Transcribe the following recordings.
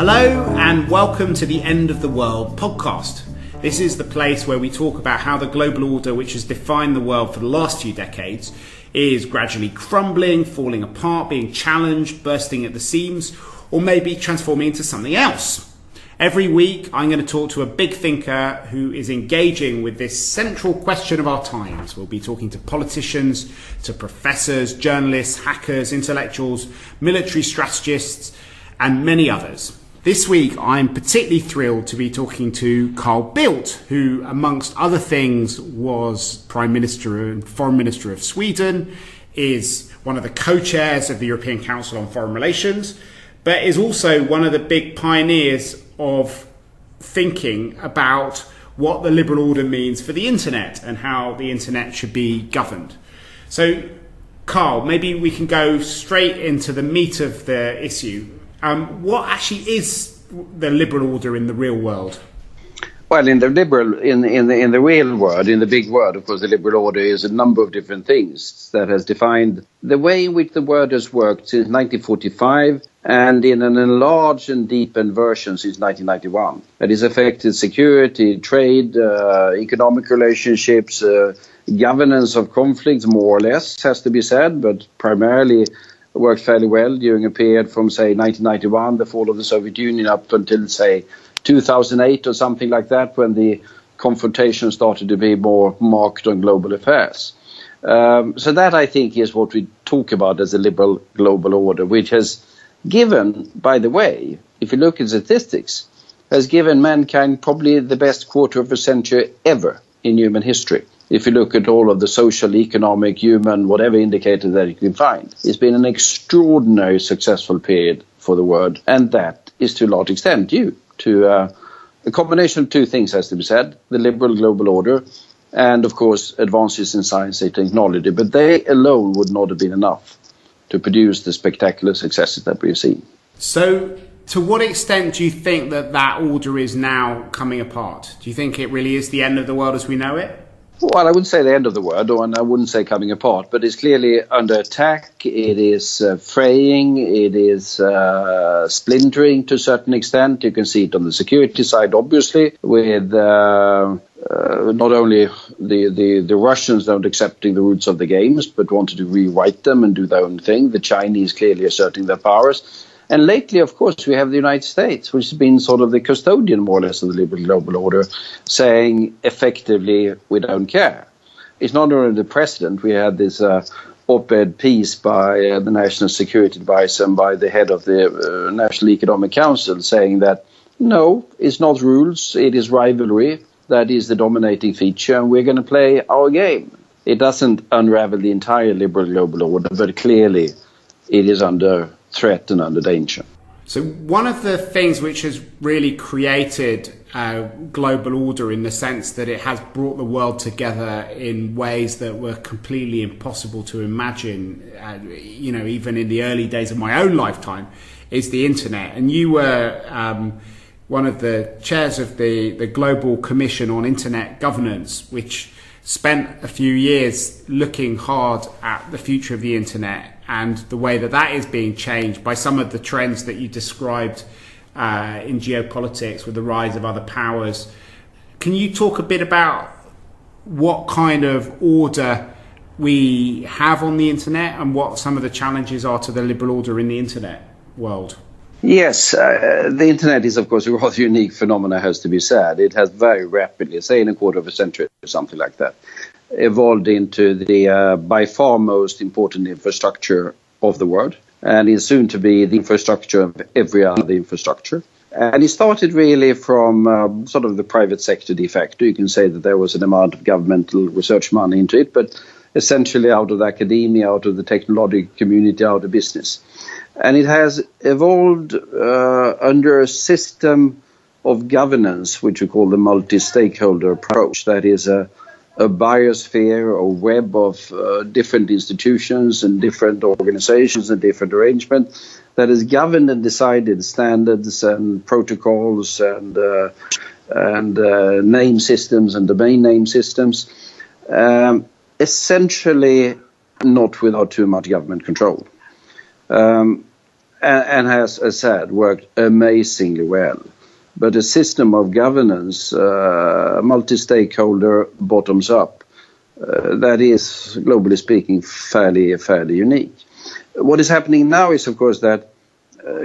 Hello and welcome to the End of the World podcast. This is the place where we talk about how the global order, which has defined the world for the last few decades, is gradually crumbling, falling apart, being challenged, bursting at the seams, or maybe transforming into something else. Every week I'm going to talk to a big thinker who is engaging with this central question of our times. We'll be talking to politicians, to professors, journalists, hackers, intellectuals, military strategists, and many others. This week, I'm particularly thrilled to be talking to Carl Bildt, who, amongst other things, was Prime Minister and Foreign Minister of Sweden, is one of the co-chairs of the European Council on Foreign Relations, but is also one of the big pioneers of thinking about what the liberal order means for the internet and how the internet should be governed. So, Carl, maybe we can go straight into the meat of the issue. What actually is the liberal order in the real world? Well, in the real world, in the big world, of course, the liberal order is a number of different things that has defined the way in which the world has worked since 1945 and in an enlarged and deepened version since 1991. That has affected security, trade, economic relationships, governance of conflicts, more or less, has to be said, but primarily worked fairly well during a period from, say, 1991, the fall of the Soviet Union, up until, say, 2008 or something like that, when the confrontation started to be more marked on global affairs. So that, I think, is what we talk about as a liberal global order, which has given, by the way, if you look at statistics, has given mankind probably the best quarter of a century ever in human history. If you look at all of the social, economic, human, whatever indicator that you can find, it's been an extraordinary successful period for the world, and that is to a large extent due to a combination of two things, has to be said: the liberal global order and, of course, advances in science and technology. But they alone would not have been enough to produce the spectacular successes that we've seen. So, to what extent do you think that order is now coming apart? Do you think it really is the end of the world as we know it? Well, I wouldn't say the end of the world, and I wouldn't say coming apart, but it's clearly under attack. It is fraying. It is splintering to a certain extent. You can see it on the security side, obviously, with not only the Russians not accepting the rules of the games, but wanted to rewrite them and do their own thing. The Chinese clearly asserting their powers. And lately, of course, we have the United States, which has been sort of the custodian, more or less, of the liberal global order, saying effectively, we don't care. It's not only the president. We had this op-ed piece by the National Security Advisor and by the head of the National Economic Council saying that, no, it's not rules, it is rivalry. That is the dominating feature, and we're going to play our game. It doesn't unravel the entire liberal global order, but clearly it is under threat and under danger. So one of the things which has really created global order in the sense that it has brought the world together in ways that were completely impossible to imagine, even in the early days of my own lifetime, is the internet. And you were one of the chairs of the Global Commission on Internet Governance, which spent a few years looking hard at the future of the internet and the way that is being changed by some of the trends that you described in geopolitics with the rise of other powers. Can you talk a bit about what kind of order we have on the internet and what some of the challenges are to the liberal order in the internet world? Yes, the internet is, of course, a rather unique phenomenon, has to be said. It has very rapidly, say in a quarter of a century or something like that, evolved into the by far most important infrastructure of the world, and is soon to be the infrastructure of every other infrastructure. And it started really from sort of the private sector de facto. You can say that there was an amount of governmental research money into it, but essentially out of the academia, out of the technology community, out of business. And it has evolved under a system of governance, which we call the multi-stakeholder approach. That is a biosphere or web of different institutions and different organizations and different arrangements that has governed and decided standards and protocols and name systems and domain name systems, essentially not without too much government control. and has, as said, worked amazingly well. But a system of governance, multi-stakeholder, bottoms up, that is, globally speaking, fairly unique. What is happening now is, of course, that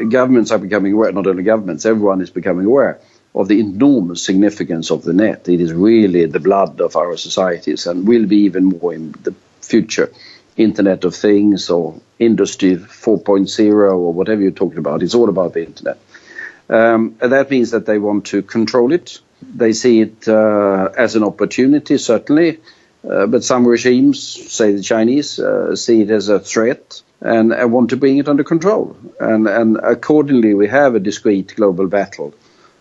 governments are becoming aware, not only governments, everyone is becoming aware of the enormous significance of the net. It is really the blood of our societies and will be even more in the future. Internet of Things or Industry 4.0 or whatever you're talking about, it's all about the internet. And that means that they want to control it. They see it as an opportunity, certainly, but some regimes, say the Chinese, see it as a threat and want to bring it under control. And accordingly, we have a discrete global battle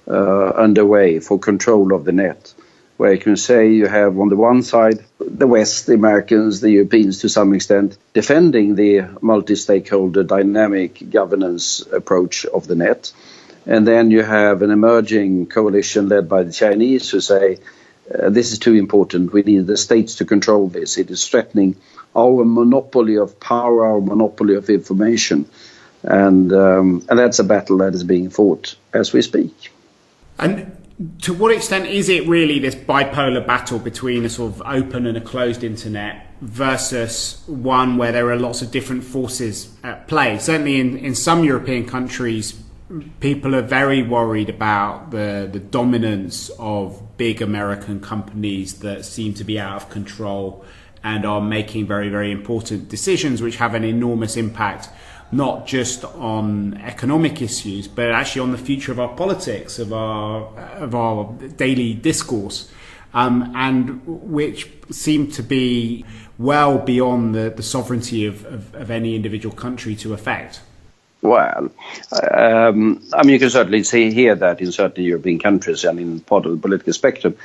underway for control of the net, where you can say you have on the one side the West, the Americans, the Europeans to some extent, defending the multi-stakeholder dynamic governance approach of the net. And then you have an emerging coalition led by the Chinese who say, this is too important, we need the states to control this. It is threatening our monopoly of power, our monopoly of information. And that's a battle that is being fought as we speak. And to what extent is it really this bipolar battle between a sort of open and a closed internet versus one where there are lots of different forces at play? Certainly in some European countries, people are very worried about the dominance of big American companies that seem to be out of control and are making very, very important decisions which have an enormous impact not just on economic issues, but actually on the future of our politics, of our daily discourse, and which seem to be well beyond the sovereignty of any individual country to affect. Well, I mean, you can certainly hear that in certain European countries and in part of the political spectrum.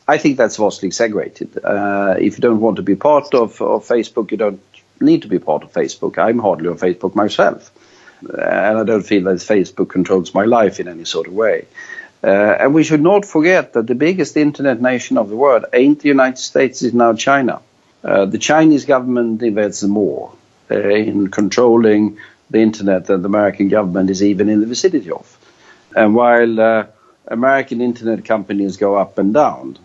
I think that's vastly exaggerated. If you don't want to be part of Facebook, you don't need to be part of Facebook. I'm hardly on Facebook myself. And I don't feel that Facebook controls my life in any sort of way. And we should not forget that the biggest internet nation of the world ain't the United States, it's now China. The Chinese government invests more in controlling the internet than the American government is even in the vicinity of. And while American internet companies go up and down,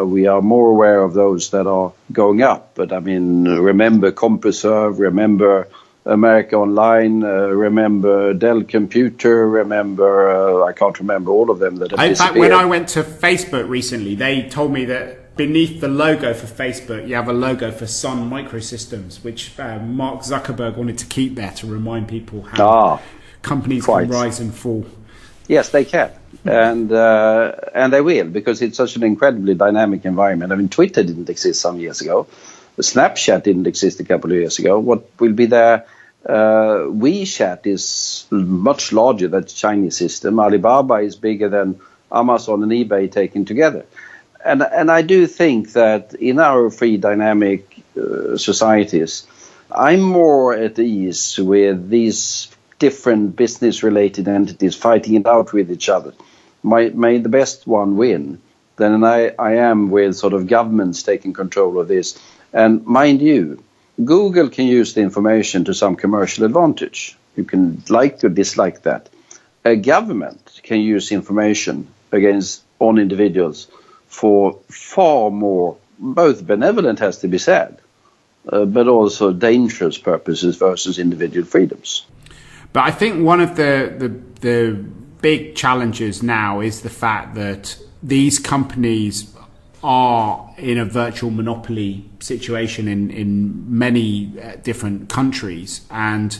we are more aware of those that are going up. But I mean, remember CompuServe, remember America Online, remember Dell Computer, remember, I can't remember all of them that have disappeared. In fact, when I went to Facebook recently, they told me that beneath the logo for Facebook, you have a logo for Sun Microsystems, which Mark Zuckerberg wanted to keep there to remind people how companies can rise and fall. Yes, they can. And they will, because it's such an incredibly dynamic environment. I mean, Twitter didn't exist some years ago. Snapchat didn't exist a couple of years ago. What will be there? WeChat is much larger than the Chinese system. Alibaba is bigger than Amazon and eBay taken together. And I do think that in our free dynamic societies, I'm more at ease with these different business-related entities fighting it out with each other. May the best one win, than I am with sort of governments taking control of this. And mind you, Google can use the information to some commercial advantage. You can like or dislike that. A government can use information on individuals for far more, both benevolent has to be said, but also dangerous purposes versus individual freedoms. But I think one of the big challenges now is the fact that these companies are in a virtual monopoly situation in many different countries, and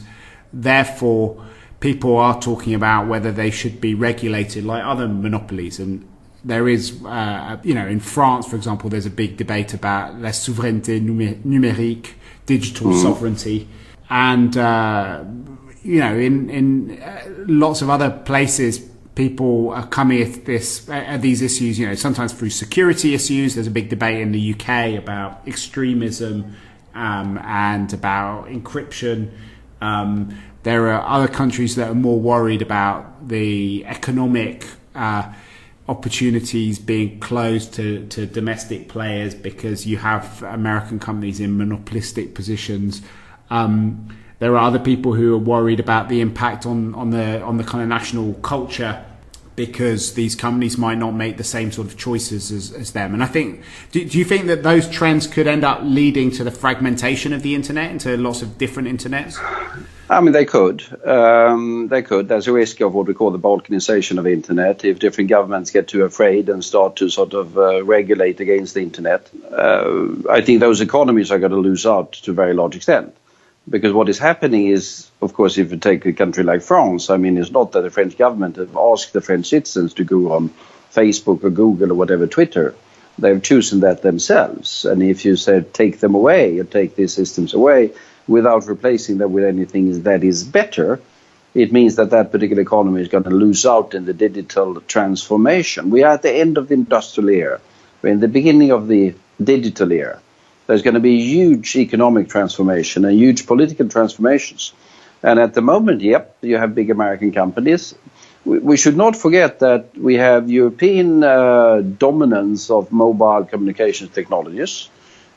therefore people are talking about whether they should be regulated like other monopolies. And there is, in France, for example, there's a big debate about la souveraineté numérique, digital sovereignty, and in lots of other places, people are coming at these issues, sometimes through security issues. There's a big debate in the UK about extremism and about encryption. There are other countries that are more worried about the economic opportunities being closed to domestic players because you have American companies in monopolistic positions. There are other people who are worried about the impact on the kind of national culture, because these companies might not make the same sort of choices as them. And I think, do you think that those trends could end up leading to the fragmentation of the internet into lots of different internets? I mean, they could. They could. There's a risk of what we call the balkanization of the internet. If different governments get too afraid and start to sort of regulate against the internet, I think those economies are going to lose out to a very large extent. Because what is happening is, of course, if you take a country like France, I mean, it's not that the French government have asked the French citizens to go on Facebook or Google or whatever, Twitter. They've chosen that themselves. And if you say take them away or take these systems away without replacing them with anything that is better, it means that that particular economy is going to lose out in the digital transformation. We are at the end of the industrial era. We're in the beginning of the digital era. There's going to be huge economic transformation and huge political transformations. And at the moment, yep, you have big American companies. We should not forget that we have European dominance of mobile communications technologies.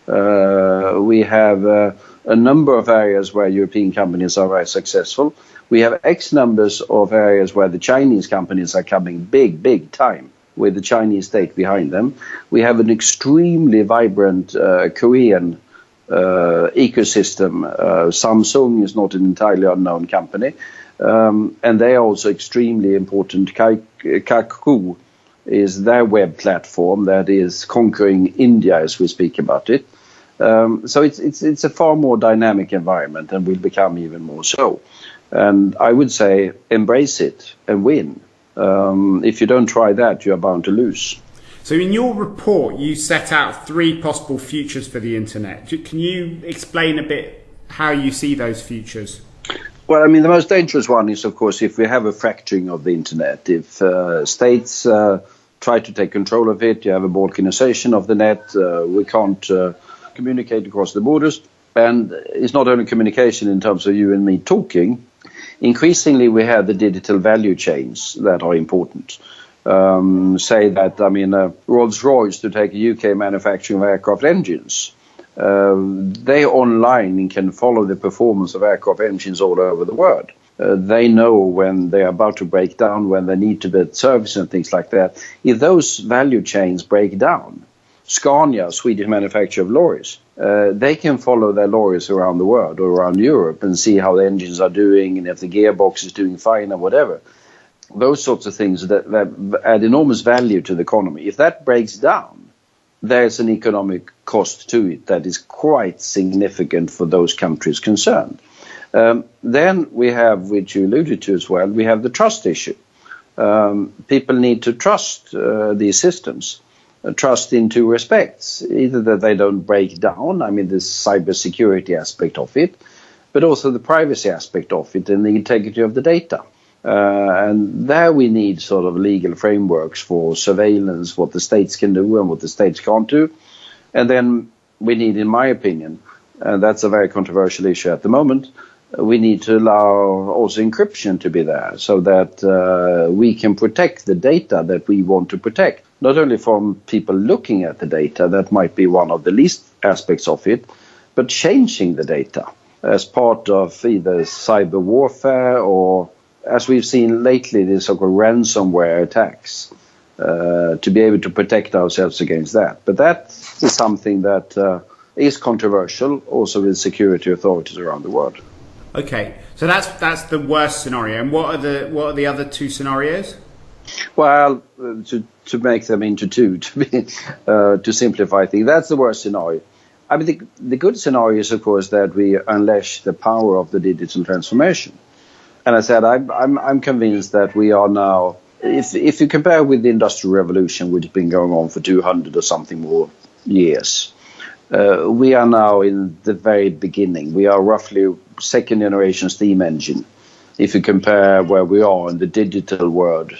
We have a number of areas where European companies are very successful. We have X numbers of areas where the Chinese companies are coming big time, with the Chinese state behind them. We have an extremely vibrant Korean ecosystem. Samsung is not an entirely unknown company. And they are also extremely important. Kakao is their web platform that is conquering India as we speak about it. So it's a far more dynamic environment and will become even more so. And I would say embrace it and win. If you don't try that, you are bound to lose. So in your report, you set out 3 possible futures for the internet. Can you explain a bit how you see those futures? Well, I mean, the most dangerous one is, of course, if we have a fracturing of the internet. If states try to take control of it, you have a balkanization of the net. We can't communicate across the borders. And it's not only communication in terms of you and me talking. Increasingly, we have the digital value chains that are important. Say that, I mean, Rolls-Royce, to take a UK manufacturing of aircraft engines, they online can follow the performance of aircraft engines all over the world. They know when they are about to break down, when they need to be serviced and things like that. If those value chains break down, Scania, Swedish manufacturer of lorries, they can follow their lorries around the world or around Europe and see how the engines are doing and if the gearbox is doing fine or whatever. Those sorts of things that add enormous value to the economy. If that breaks down, there's an economic cost to it that is quite significant for those countries concerned. Then we have, which you alluded to as well, we have the trust issue. People need to trust these systems. Trust in 2 respects, either that they don't break down, I mean the cybersecurity aspect of it, but also the privacy aspect of it and the integrity of the data. And there we need sort of legal frameworks for surveillance, what the states can do and what the states can't do. And then we need, in my opinion, and that's a very controversial issue at the moment, we need to allow also encryption to be there so that we can protect the data that we want to protect. Not only from people looking at the data, that might be one of the least aspects of it, but changing the data as part of either cyber warfare or, as we've seen lately, the so-called ransomware attacks, to be able to protect ourselves against that. But that is something that is controversial also with security authorities around the world. Okay, so that's the worst scenario. And what are the other 2 scenarios? Well, to make them into 2, to simplify things, that's the worst scenario. I mean, the good scenario is, of course, that we unleash the power of the digital transformation. And I said, I'm convinced that we are now, if you compare with the Industrial Revolution, which has been going on for 200 or something more years, we are now in the very beginning. We are roughly 2nd generation steam engine. If you compare where we are in the digital world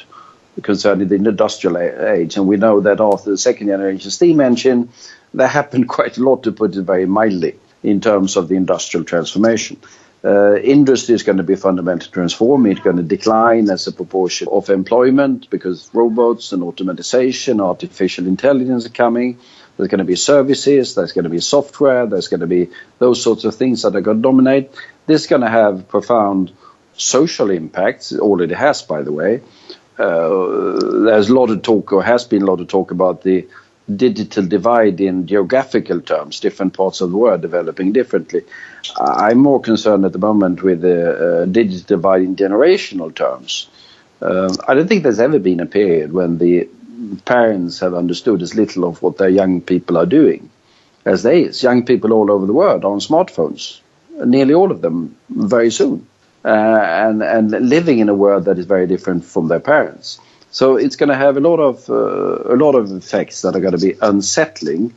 concerning the industrial age, and we know that after the 2nd generation steam engine, there happened quite a lot, to put it very mildly, in terms of the industrial transformation. Industry is going to be fundamentally transformed. It's going to decline as a proportion of employment because robots and automatization, artificial intelligence are coming. There's going to be services, there's going to be software, there's going to be those sorts of things that are going to dominate. This is going to have profound social impacts. It already has, by the way. There's a lot of talk, or has been a lot of talk, about the digital divide in geographical terms, different parts of the world developing differently. I'm more concerned at the moment with the digital divide in generational terms. I don't think there's ever been a period when the parents have understood as little of what their young people are doing as there is. Young people all over the world are on smartphones, nearly all of them very soon, and living in a world that is very different from their parents. So it's going to have a lot of effects that are going to be unsettling,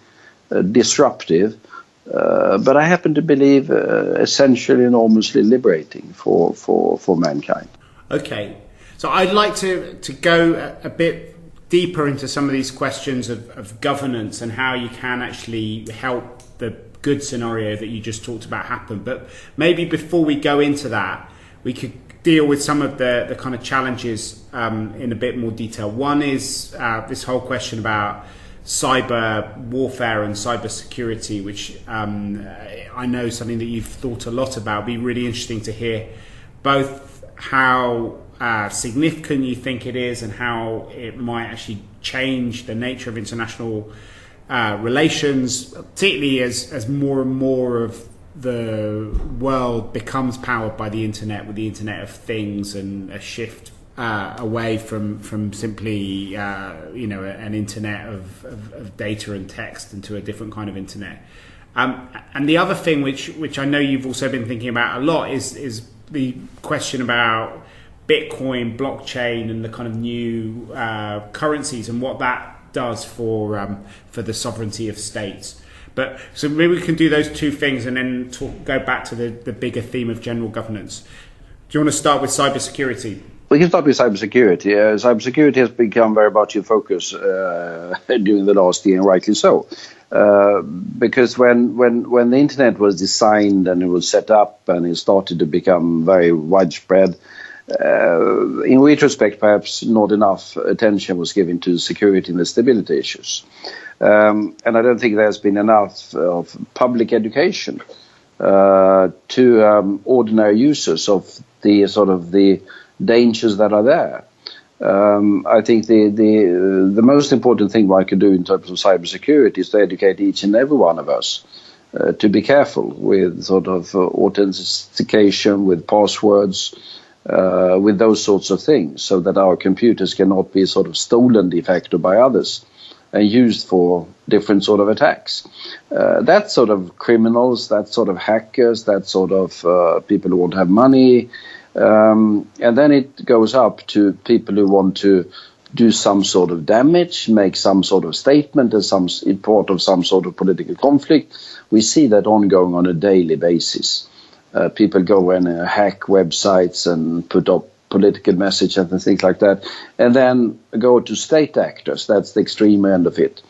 disruptive, but I happen to believe essentially enormously liberating for mankind. Okay, so I'd like to go a bit deeper into some of these questions of governance and how you can actually help the good scenario that you just talked about happen. But maybe before we go into that, we could deal with some of the kind of challenges in a bit more detail. One is this whole question about cyber warfare and cybersecurity, which I know is something that you've thought a lot about. It'd be really interesting to hear both how significant you think it is and how it might actually change the nature of international relations, particularly as more and more of the world becomes powered by the internet, with the Internet of Things, and a shift away from simply an internet of data and text into a different kind of internet. And the other thing which I know you've also been thinking about a lot is the question about Bitcoin, blockchain, and the kind of new currencies and what that does for the sovereignty of states. But so maybe we can do those two things and then go back to the bigger theme of general governance. Do you want to start with cybersecurity? We can start with cybersecurity. Cybersecurity has become very much in focus during the last year, and rightly so. Because when the internet was designed and it was set up and it started to become very widespread, in retrospect, perhaps not enough attention was given to security and the stability issues. And I don't think there's been enough of public education to ordinary users of the dangers that are there. I think the most important thing one can do in terms of cybersecurity is to educate each and every one of us to be careful with authentication, with passwords, with those sorts of things, so that our computers cannot be stolen de facto by others and used for different sort of attacks. That sort of criminals, that sort of hackers, that sort of people who want to have money, and then it goes up to people who want to do some sort of damage, make some sort of statement as some part of some sort of political conflict. We see that ongoing on a daily basis. People go and hack websites and put up political messages and things like that, and then go to state actors. That's the extreme end of it,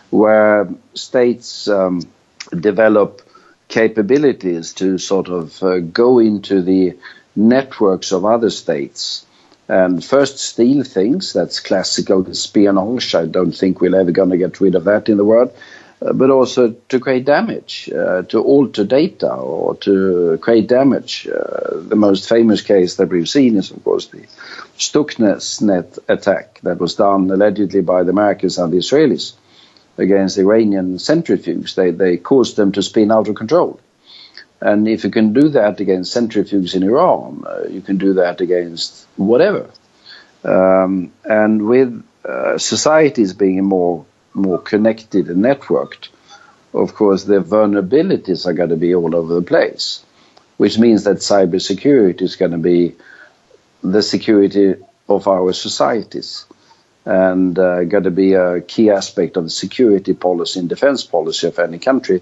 where states develop capabilities to go into the networks of other states and first steal things. That's classical espionage. I don't think we're ever going to get rid of that in the world. But also to create damage, to alter data or to create damage. The most famous case that we've seen is, of course, the Stuxnet attack that was done allegedly by the Americans and the Israelis against Iranian centrifuges. They caused them to spin out of control. And if you can do that against centrifuges in Iran, you can do that against whatever. And with societies being more connected and networked, of course, the vulnerabilities are going to be all over the place, which means that cybersecurity is going to be the security of our societies and going to be a key aspect of the security policy and defense policy of any country,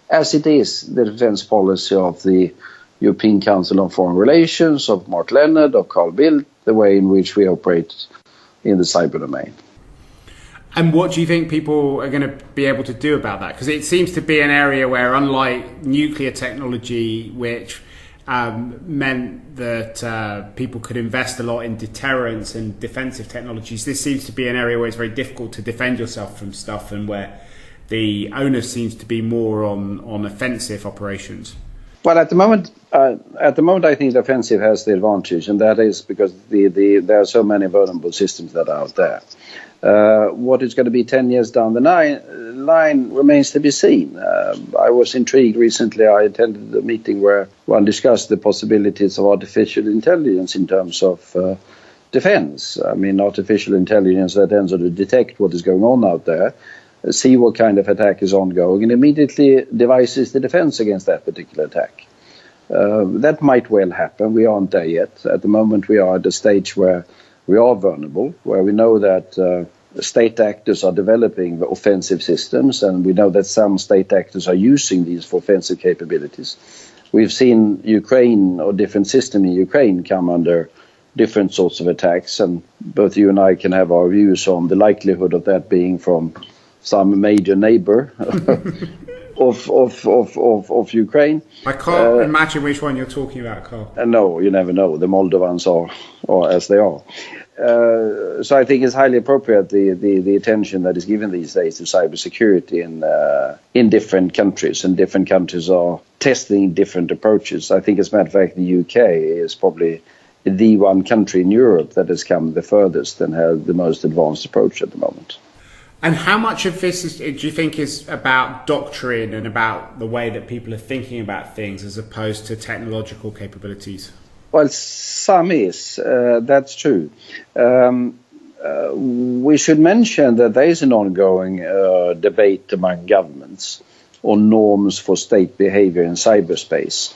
as it is the defense policy of the European Council on Foreign Relations, of Mark Leonard, of Carl Bildt, the way in which we operate in the cyber domain. And what do you think people are going to be able to do about that? Because it seems to be an area where, unlike nuclear technology, which meant that people could invest a lot in deterrence and defensive technologies, this seems to be an area where it's very difficult to defend yourself from stuff, and where the onus seems to be more on offensive operations. Well, at the moment, I think the offensive has the advantage, and that is because there are so many vulnerable systems that are out there. What is going to be 10 years down the line remains to be seen. I was intrigued recently. I attended a meeting where one discussed the possibilities of artificial intelligence in terms of defense. I mean, artificial intelligence that ends to detect what is going on out there, see what kind of attack is ongoing, and immediately devises the defense against that particular attack. That might well happen. We aren't there yet. At the moment, we are at a stage where we are vulnerable, where we know that state actors are developing offensive systems, and we know that some state actors are using these for offensive capabilities. We've seen Ukraine or different systems in Ukraine come under different sorts of attacks, and both you and I can have our views on the likelihood of that being from some major neighbor of Ukraine. I can't imagine which one you're talking about, Carl. No, you never know. The Moldovans are as they are. So I think it's highly appropriate the attention that is given these days to cybersecurity in different countries, and different countries are testing different approaches. I think, as a matter of fact, the UK is probably the one country in Europe that has come the furthest and has the most advanced approach at the moment. And how much of this do you think is about doctrine and about the way that people are thinking about things as opposed to technological capabilities? Well, some is. That's true. We should mention that there is an ongoing debate among governments on norms for state behavior in cyberspace.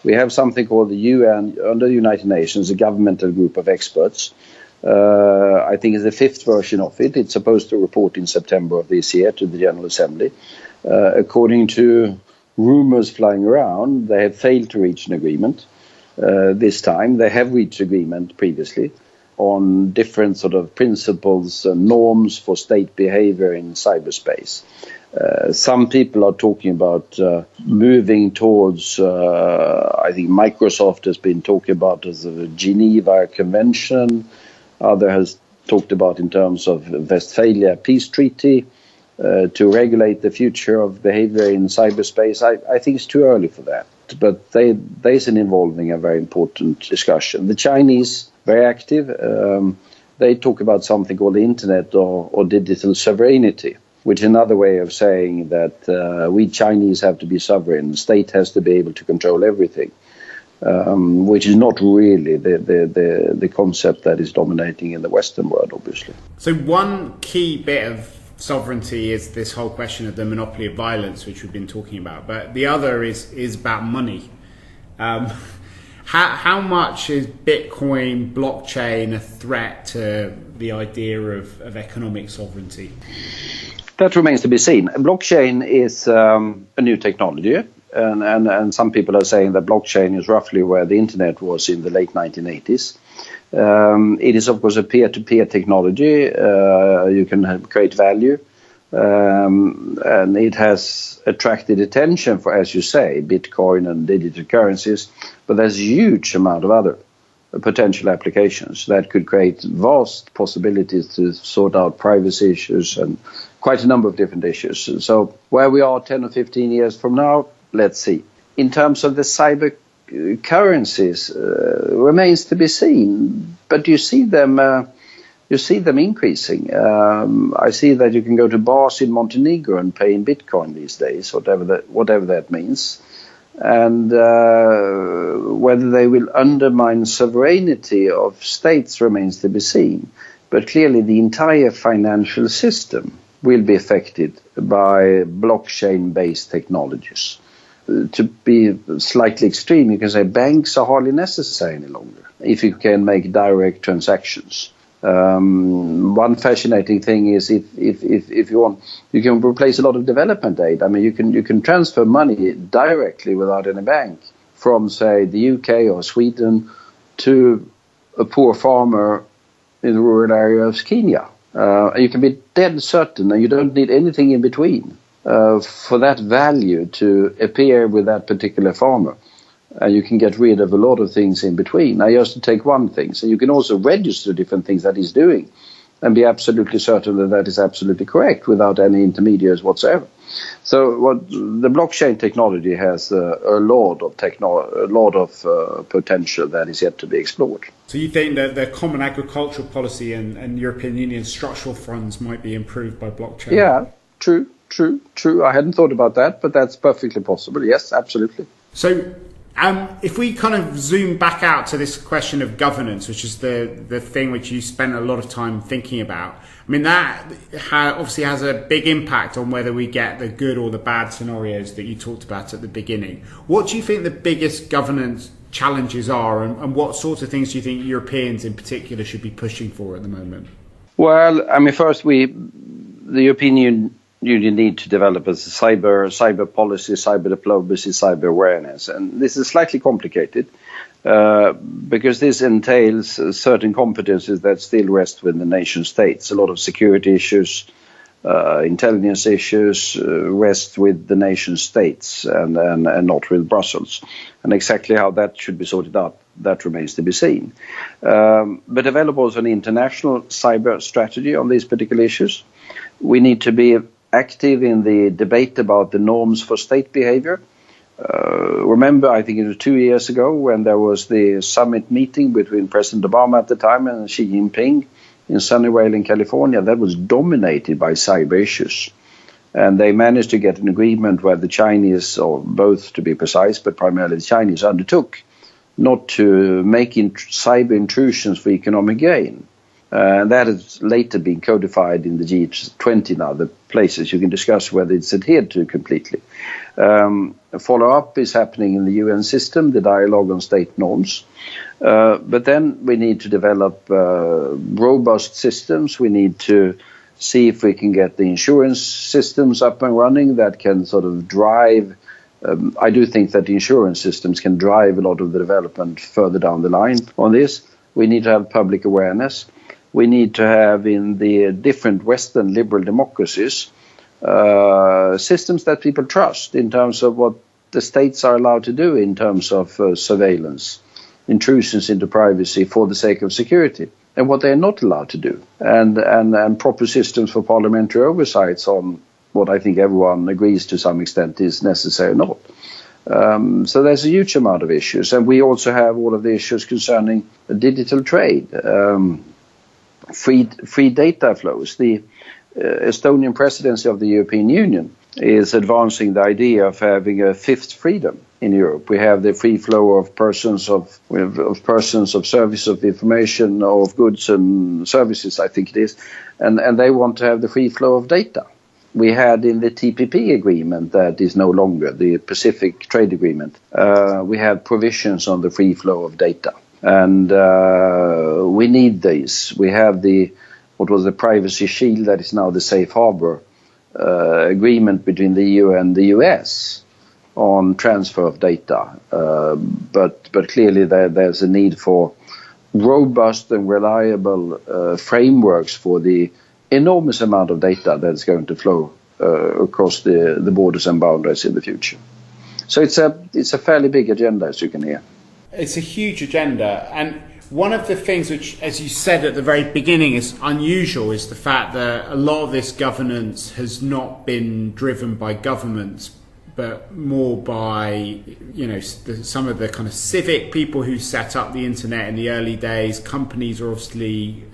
We have something called the UN, under the United Nations, a governmental group of experts. I think it's the fifth version of it. It's supposed to report in September of this year to the General Assembly. According to rumors flying around, they have failed to reach an agreement this time. They have reached agreement previously on different sort of principles and norms for state behavior in cyberspace. Some people are talking about moving towards, I think Microsoft has been talking about as a Geneva Convention. Other has talked about in terms of Westphalia Peace Treaty to regulate the future of behavior in cyberspace. I think it's too early for that, but there's an involving a very important discussion. The Chinese, very active, they talk about something called the internet or digital sovereignty, which is another way of saying that we Chinese have to be sovereign. The state has to be able to control everything. Which is not really the concept that is dominating in the Western world, obviously. So one key bit of sovereignty is this whole question of the monopoly of violence, which we've been talking about. But the other is about money. How much is Bitcoin, blockchain a threat to the idea of economic sovereignty? That remains to be seen. Blockchain is a new technology. And some people are saying that blockchain is roughly where the internet was in the late 1980s. It is, of course, a peer-to-peer technology. You can create value. And it has attracted attention for, as you say, Bitcoin and digital currencies. But there's a huge amount of other potential applications that could create vast possibilities to sort out privacy issues and quite a number of different issues. So where we are 10 or 15 years from now, let's see. In terms of the cyber currencies, remains to be seen, but you see them increasing. I see that you can go to bars in Montenegro and pay in Bitcoin these days, whatever that means. And whether they will undermine sovereignty of states remains to be seen. But clearly the entire financial system will be affected by blockchain-based technologies. To be slightly extreme, you can say banks are hardly necessary any longer if you can make direct transactions. One fascinating thing is if you want, you can replace a lot of development aid. I mean, you can transfer money directly without any bank from, say, the UK or Sweden to a poor farmer in the rural area of Kenya. And you can be dead certain, and you don't need anything in between for that value to appear with that particular farmer. And you can get rid of a lot of things in between. Now, just to take one thing, so you can also register different things that he's doing and be absolutely certain that that is absolutely correct without any intermediaries whatsoever. So what the blockchain technology has a lot of potential that is yet to be explored. So you think that the common agricultural policy and European Union structural funds might be improved by blockchain? Yeah, true. I hadn't thought about that, but that's perfectly possible. Yes, absolutely. So if we kind of zoom back out to this question of governance, which is the thing which you spent a lot of time thinking about, I mean, that obviously has a big impact on whether we get the good or the bad scenarios that you talked about at the beginning. What do you think the biggest governance challenges are, and what sorts of things do you think Europeans in particular should be pushing for at the moment? Well, I mean, first, the European Union need to develop a cyber policy, cyber diplomacy, cyber awareness. And this is slightly complicated because this entails certain competences that still rest with the nation states. A lot of security issues, intelligence issues rest with the nation states and not with Brussels. And exactly how that should be sorted out, that remains to be seen. But develop also an international cyber strategy on these particular issues. We need to be active in the debate about the norms for state behavior. Remember, I think it was 2 years ago when there was the summit meeting between President Obama at the time and Xi Jinping in Sunnyvale in California. That was dominated by cyber issues. And they managed to get an agreement where the Chinese, or both to be precise, but primarily the Chinese, undertook not to make cyber intrusions for economic gain. That has later been codified in the G20 now, the places you can discuss whether it's adhered to completely. Follow-up is happening in the UN system, the dialogue on state norms. But then we need to develop robust systems. We need to see if we can get the insurance systems up and running that can sort of drive. I do think that the insurance systems can drive a lot of the development further down the line on this. We need to have public awareness. We need to have in the different Western liberal democracies systems that people trust in terms of what the states are allowed to do in terms of surveillance, intrusions into privacy for the sake of security, and what they are not allowed to do, and proper systems for parliamentary oversights on what I think everyone agrees to some extent is necessary or not. So there's a huge amount of issues, and we also have all of the issues concerning digital trade. Free data flows. The Estonian presidency of the European Union is advancing the idea of having a fifth freedom in Europe. We have the free flow of persons, of service, of information, of goods and services, I think it is, and they want to have the free flow of data. We had in the TPP agreement that is no longer, the Pacific Trade Agreement, we had provisions on the free flow of data. And we need these. We have what was the Privacy Shield that is now the Safe Harbor agreement between the EU and the US on transfer of data. But clearly there's a need for robust and reliable frameworks for the enormous amount of data that's going to flow across the borders and boundaries in the future. So it's a fairly big agenda, as you can hear. It's a huge agenda, and one of the things which, as you said at the very beginning, is unusual is the fact that a lot of this governance has not been driven by governments, but more by, some of the kind of civic people who set up the internet in the early days. Companies are obviously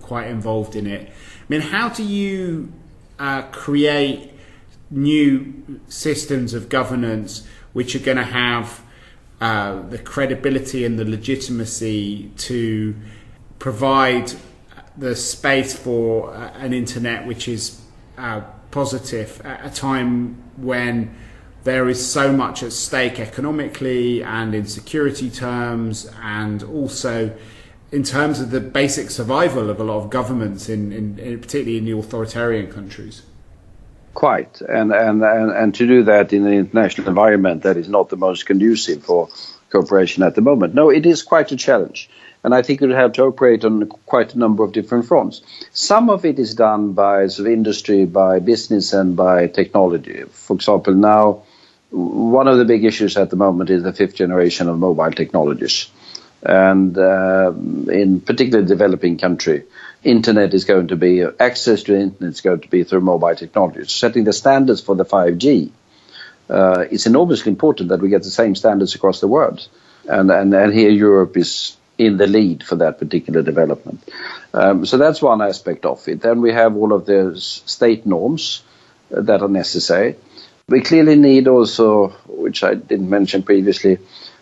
quite involved in it. I mean, how do you create new systems of governance which are going to have the credibility and the legitimacy to provide the space for an internet which is positive at a time when there is so much at stake economically and in security terms, and also in terms of the basic survival of a lot of governments, in particularly in the authoritarian countries? Quite, and to do that in an international environment that is not the most conducive for cooperation at the moment. No, it is quite a challenge, and I think we'll have to operate on quite a number of different fronts. Some of it is done by sort of industry, by business, and by technology. For example, now one of the big issues at the moment is the fifth generation of mobile technologies. And in particularly developing country, internet is going to be, access to internet is going to be through mobile technology. Setting the standards for the 5G, it's enormously important that we get the same standards across the world. And here Europe is in the lead for that particular development. So that's one aspect of it. Then we have all of the state norms that are necessary. We clearly need also, which I didn't mention previously,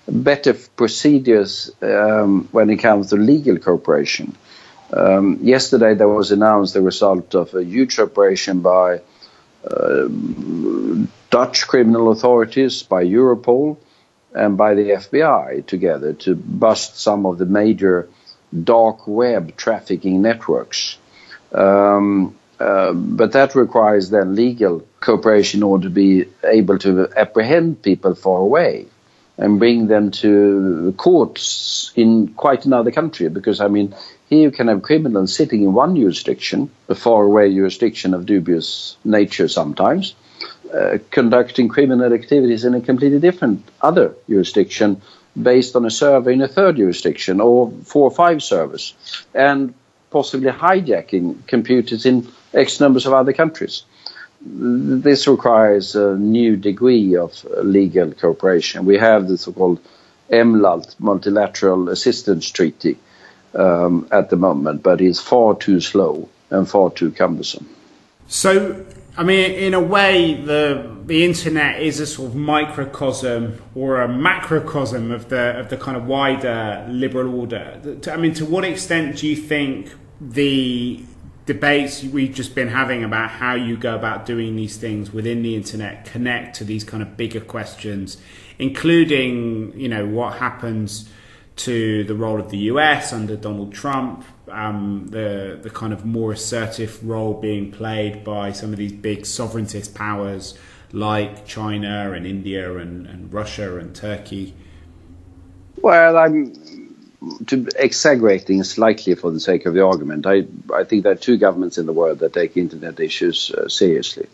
better procedures when it comes to legal cooperation. Yesterday there was announced the result of a huge operation by Dutch criminal authorities, by Europol, and by the FBI together to bust some of the major dark web trafficking networks. But that requires then legal cooperation in order to be able to apprehend people far away and bring them to courts in quite another country. Because, I mean, here you can have criminals sitting in one jurisdiction, a faraway jurisdiction of dubious nature sometimes, conducting criminal activities in a completely different other jurisdiction based on a server in a third jurisdiction or 4 or 5 servers, and possibly hijacking computers in X numbers of other countries. This requires a new degree of legal cooperation. We have the so-called MLAT, Multilateral Assistance Treaty, at the moment, but it's far too slow and far too cumbersome. So, I mean, in a way, the internet is a sort of microcosm or a macrocosm of the kind of wider liberal order. I mean, to what extent do you think the debates we've just been having about how you go about doing these things within the internet connect to these kind of bigger questions, including, you know, what happens to the role of the US under Donald Trump, the kind of more assertive role being played by some of these big sovereigntist powers like China and India and Russia and Turkey? Well, I'm exaggerating slightly for the sake of the argument. I think there are 2 governments in the world that take internet issues seriously.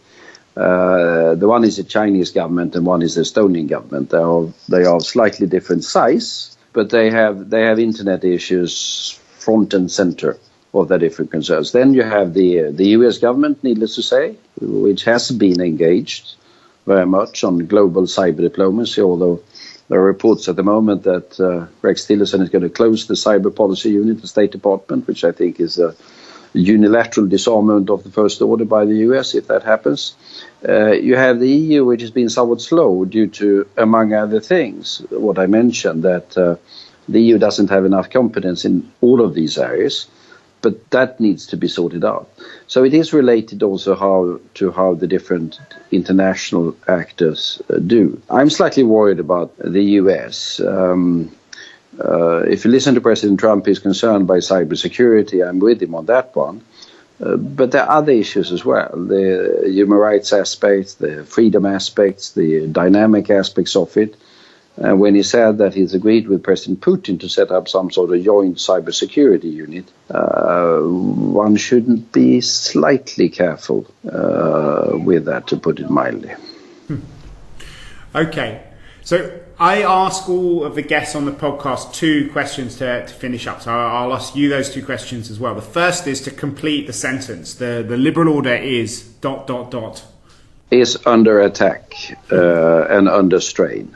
The one is the Chinese government and one is the Estonian government. They are of slightly different size, but they have internet issues front and center of their different concerns. Then you have the US government, needless to say, which has been engaged very much on global cyber diplomacy, although there are reports at the moment that Rex Tillerson is going to close the cyber policy unit, the State Department, which I think is a unilateral disarmament of the first order by the US, if that happens. You have the EU, which has been somewhat slow due to, among other things, what I mentioned, that the EU doesn't have enough competence in all of these areas, but that needs to be sorted out. So it is related also how the different international actors do. I'm slightly worried about the US. If you listen to President Trump, he's concerned by cybersecurity. I'm with him on that one. But there are other issues as well, the human rights aspects, the freedom aspects, the dynamic aspects of it. When he said that he's agreed with President Putin to set up some sort of joint cybersecurity unit, one shouldn't be slightly careful with that, to put it mildly. Okay, so I ask all of the guests on the podcast 2 questions to finish up. So I'll ask you those 2 questions as well. The first is to complete the sentence. The liberal order is ... Is under attack and under strain.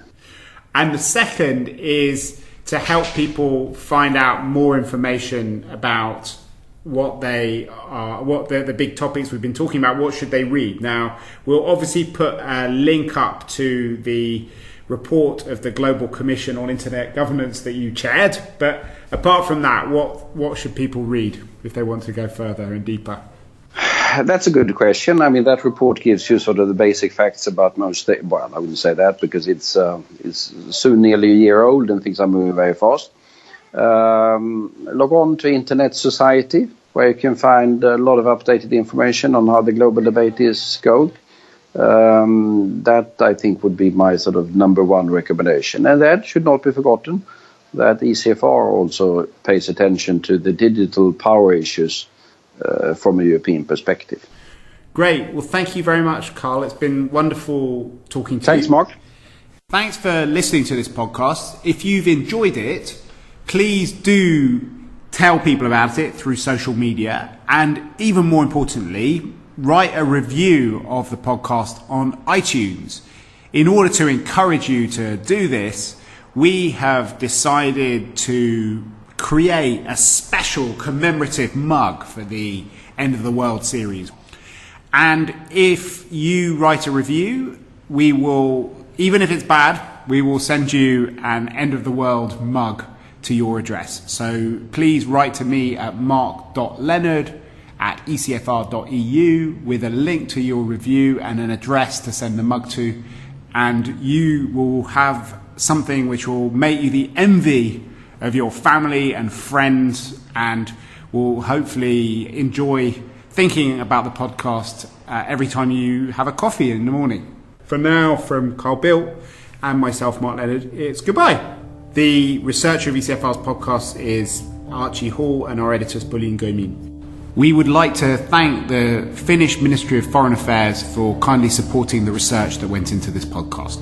And the second is to help people find out more information about what they are, what the big topics we've been talking about. What should they read? Now, we'll obviously put a link up to the report of the Global Commission on Internet Governance that you chaired. But apart from that, what should people read if they want to go further and deeper? That's a good question. I mean, that report gives you sort of the basic facts about most things. Well, I wouldn't say that because it's soon nearly a year old and things are moving very fast. Log on to Internet Society, where you can find a lot of updated information on how the global debate is going. That, I think, would be my sort of number 1 recommendation. And that should not be forgotten, that ECFR also pays attention to the digital power issues from a European perspective. Great. Well, thank you very much, Carl. It's been wonderful talking to you. Thanks, Mark. Thanks for listening to this podcast. If you've enjoyed it, Please do tell people about it through social media, and even more importantly, write a review of the podcast on iTunes. In order to encourage you to do this, we have decided to create a special commemorative mug for the End of the World series. And if you write a review, we will, even if it's bad, we will send you an End of the World mug to your address. So please write to me at mark.leonard@ecfr.eu with a link to your review and an address to send the mug to, and you will have something which will make you the envy of your family and friends, and will hopefully enjoy thinking about the podcast every time you have a coffee in the morning. For now, from Carl Bildt and myself, Mark Leonard, it's goodbye. The researcher of ECFR's podcast is Archie Hall, and our editor is Pauline Gomin. We would like to thank the Finnish Ministry of Foreign Affairs for kindly supporting the research that went into this podcast.